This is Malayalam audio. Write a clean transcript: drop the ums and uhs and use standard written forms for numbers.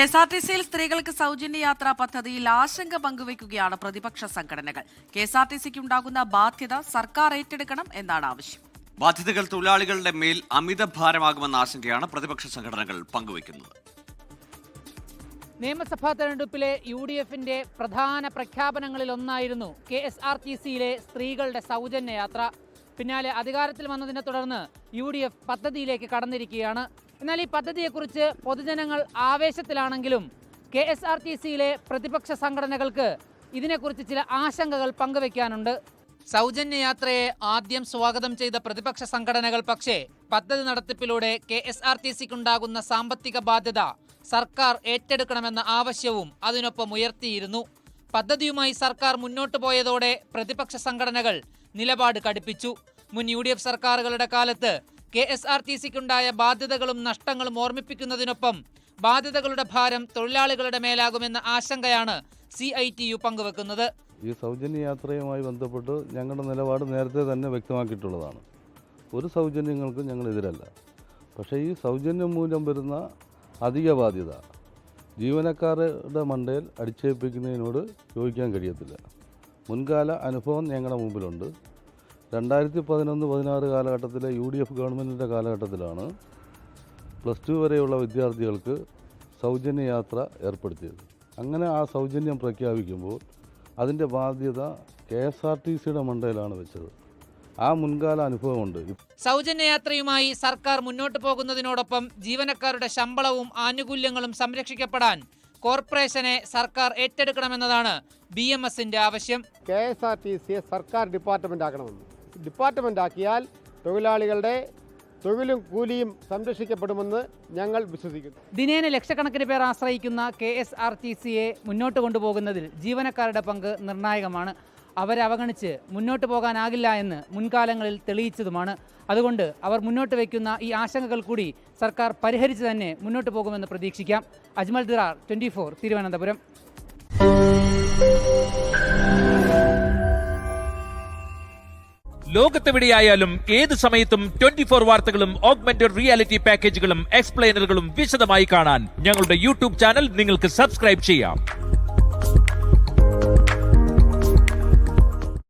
കെഎസ്ആർടിസിയിൽ സ്ത്രീകൾക്ക് സൗജന്യ യാത്രാ പദ്ധതിയിൽ ആശങ്ക പങ്കുവയ്ക്കുകയാണ് പ്രതിപക്ഷ സംഘടനകൾ. കെഎസ്ആർടിസിക്ക് ഉണ്ടാകുന്ന ബാധ്യത സർക്കാർ ഏറ്റെടുക്കണം എന്നാണ് ആവശ്യം. ബാധ്യതകൾ തൊഴിലാളികളുടെ മേൽ അമിത ഭാരമാകുമെന്ന ആശങ്കയാണ് പ്രതിപക്ഷ സംഘടനകൾ പങ്കുവയ്ക്കുന്നത്. നിയമസഭാ തെരഞ്ഞെടുപ്പിലെ UDFന്റെ പ്രധാന പ്രഖ്യാപനങ്ങളിലൊന്നായിരുന്നു KSRTCയിലെ സ്ത്രീകളുടെ സൗജന്യ യാത്ര. പിന്നാലെ അധികാരത്തിൽ വന്നതിനെ തുടർന്ന് UDF പദ്ധതിയിലേക്ക് കടന്നിരിക്കുകയാണ്. എന്നാൽ ഈ പദ്ധതിയെക്കുറിച്ച് പൊതുജനങ്ങൾ ആവേശത്തിലാണെങ്കിലും KSRTCയിലെ പ്രതിപക്ഷ സംഘടനകൾക്ക് ഇതിനെക്കുറിച്ച് ചില ആശങ്കകൾ പങ്കുവയ്ക്കാനുണ്ട്. സൗജന്യ യാത്രയെ ആദ്യം സ്വാഗതം ചെയ്ത പ്രതിപക്ഷ സംഘടനകൾ പക്ഷേ പദ്ധതി നടത്തിപ്പിലൂടെ KSRTCക്കുണ്ടാകുന്ന സാമ്പത്തിക ബാധ്യത സർക്കാർ ഏറ്റെടുക്കണമെന്ന ആവശ്യവും അതിനൊപ്പം ഉയർത്തിയിരുന്നു. പദ്ധതിയുമായി സർക്കാർ മുന്നോട്ടു പോയതോടെ പ്രതിപക്ഷ സംഘടനകൾ നിലപാട് കടുപ്പിച്ചു. മുൻ UDF സർക്കാരുകളുടെ കാലത്ത് KSRTCക്കുണ്ടായ ബാധ്യതകളും നഷ്ടങ്ങളും ഓർമ്മിപ്പിക്കുന്നതിനൊപ്പം ബാധ്യതകളുടെ ഭാരം തൊഴിലാളികളുടെ മേലാകുമെന്ന ആശങ്കയാണ് CITU പങ്കുവെക്കുന്നത്. ഈ സൗജന്യ യാത്രയുമായി ബന്ധപ്പെട്ട് ഞങ്ങളുടെ നിലപാട് നേരത്തെ തന്നെ വ്യക്തമാക്കിയിട്ടുള്ളതാണ്. ഒരു സൗജന്യങ്ങൾക്കും ഞങ്ങൾ എതിരല്ല. പക്ഷേ ഈ സൗജന്യം മൂലം വരുന്ന അധിക ബാധ്യത ജീവനക്കാരുടെ മണ്ടയിൽ അടിച്ചേൽപ്പിക്കുന്നതിനോട് യോജിക്കാൻ കഴിയത്തില്ല. മുൻകാല അനുഭവം ഞങ്ങളുടെ മുമ്പിലുണ്ട്. 2011-16 കാലഘട്ടത്തിലെ UDF ഗവൺമെൻറ്റിൻ്റെ കാലഘട്ടത്തിലാണ് +2 വരെയുള്ള വിദ്യാർത്ഥികൾക്ക് സൗജന്യ യാത്ര ഏർപ്പെടുത്തിയത്. അങ്ങനെ ആ സൗജന്യം പ്രഖ്യാപിക്കുമ്പോൾ അതിൻ്റെ ബാധ്യത KSRTCയുടെ മണ്ടയിലാണ് വെച്ചത്. ആ മുൻകാല അനുഭവമുണ്ട്. സൗജന്യ യാത്രയുമായി സർക്കാർ മുന്നോട്ട് പോകുന്നതിനോടൊപ്പം ജീവനക്കാരുടെ ശമ്പളവും ആനുകൂല്യങ്ങളും സംരക്ഷിക്കപ്പെടാൻ കോർപ്പറേഷനെ സർക്കാർ ഏറ്റെടുക്കണമെന്നതാണ് BMSന്റെ ആവശ്യം. KSRTCയെ സർക്കാർ ഡിപ്പാർട്ട്മെന്റ് ആക്കണമെന്ന്. ഡിപ്പാർട്ട്മെന്റ് ആക്കിയാൽ തൊഴിലാളികളുടെ തൊഴിലും കൂലിയും സംരക്ഷിക്കപ്പെടുമെന്ന് ഞങ്ങൾ വിശ്വസിക്കുന്നു. ദിനേന ലക്ഷക്കണക്കിന് പേർ ആശ്രയിക്കുന്ന KSRTCയെ മുന്നോട്ട് കൊണ്ടുപോകുന്നതിൽ ജീവനക്കാരുടെ പങ്ക് നിർണായകമാണ്. അവരെ അവഗണിച്ച് മുന്നോട്ട് പോകാനാകില്ല എന്ന് മുൻകാലങ്ങളിൽ തെളിയിച്ചതുമാണ്. അതുകൊണ്ട് അവർ മുന്നോട്ട് വയ്ക്കുന്ന ഈ ആശങ്കകൾ കൂടി സർക്കാർ പരിഹരിച്ച് തന്നെ മുന്നോട്ട് പോകുമെന്ന് പ്രതീക്ഷിക്കാം. അജ്മൽ ദിറാർ, 24, തിരുവനന്തപുരം. ലോകത്തെവിടെയായാലും ഏത് സമയത്തും 24 വാർത്തകളും ഓഗ്മെന്റഡ് റിയാലിറ്റി പാക്കേജുകളും എക്സ്പ്ലെയിനറുകളും വിശദമായി കാണാൻ ഞങ്ങളുടെ YouTube ചാനൽ നിങ്ങൾക്ക് സബ്സ്ക്രൈബ് ചെയ്യാം.